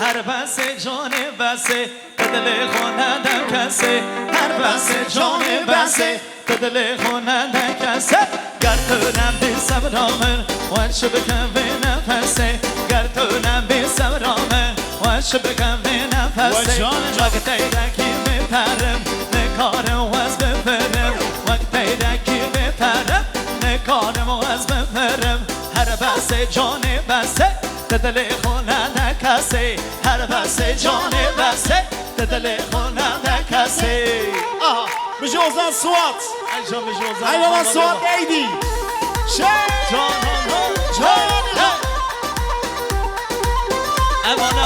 هر بس جان بسه دل خونده کسه هر بس جان بسه دل خونده کسه گرتونم بی صبرامن و شبکم به نفسه گرتونم بی صبرامن و شبکم به نفسه وقتی دکی بپرم نکارم وز بپرم وقتی دکی بپرم نکارم وز بپرم هر بس جان بسه دل خونده کسی هر بس جان بسه دل خونده کسی بجوزان صوت انجام بجوزان ايوه صوت ايدي جان امان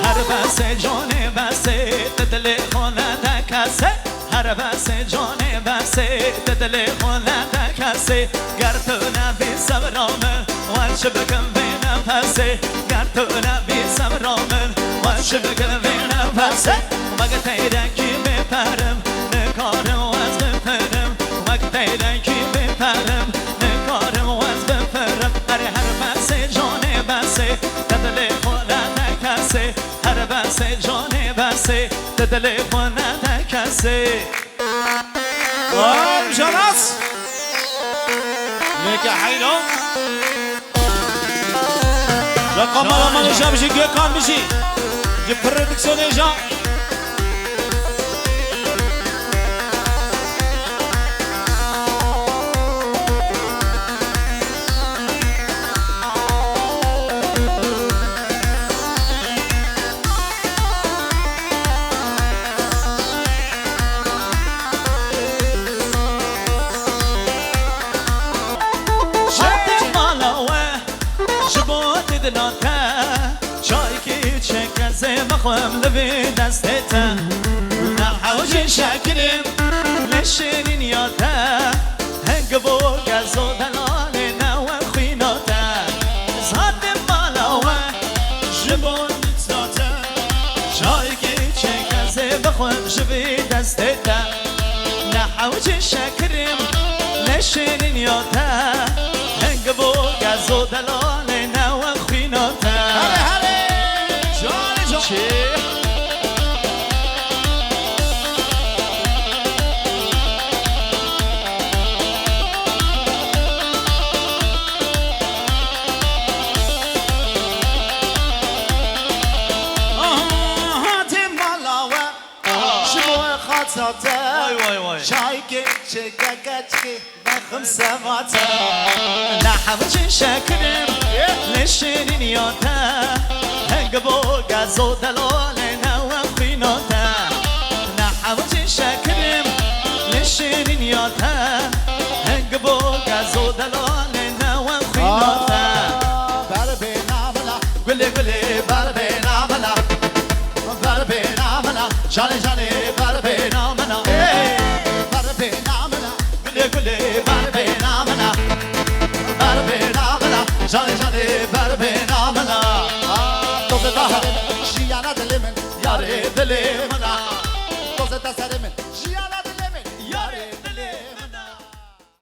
هر بس جان بسه دل خونده کسی هر بس جان بسه دل خونده کسی گرتونه بی صبرامن و شبکم به نفسه گرتونه بی صبرامن و شبکم به نفسه وقتی دکی بپرم نکارم وز بپرم وقتی دکی بپرم نکارم وز بپرم هر بس جان بسه دل خونده کسی هر بس جان بسه دل خونده کسی جلس لك حيلو رقم ما نجا بشي كان بشي جي برودكسيون نجا شايكي تشكر زي ما خوام لبي دستتا نحوج شاكرم لشرين ياتا هنقبو قزو دلالنا وخيناتا زاد مالاوه جبون نتساتا شايكي تشكر زي ما خوام لبي دستتا نحوج شاكرم لشرين ياتا هنقبو قزو دلالنا وخيناتا شايكي شكاكاتكي بخمسة ماتا نحوج شاكرم لشرين ياتا هنقبو قازو دلالنا وخيناتا نحوج شاكرم لشرين ياتا هنقبو قازو دلالنا وخيناتا بربينا ملا قولي بربينا ملا بربينا ملا جاني بربينا ملا بربينا ملا قولي بربينا ملا بربينا ملا جاني بربينا ملا شيانا دلمن ياري دلي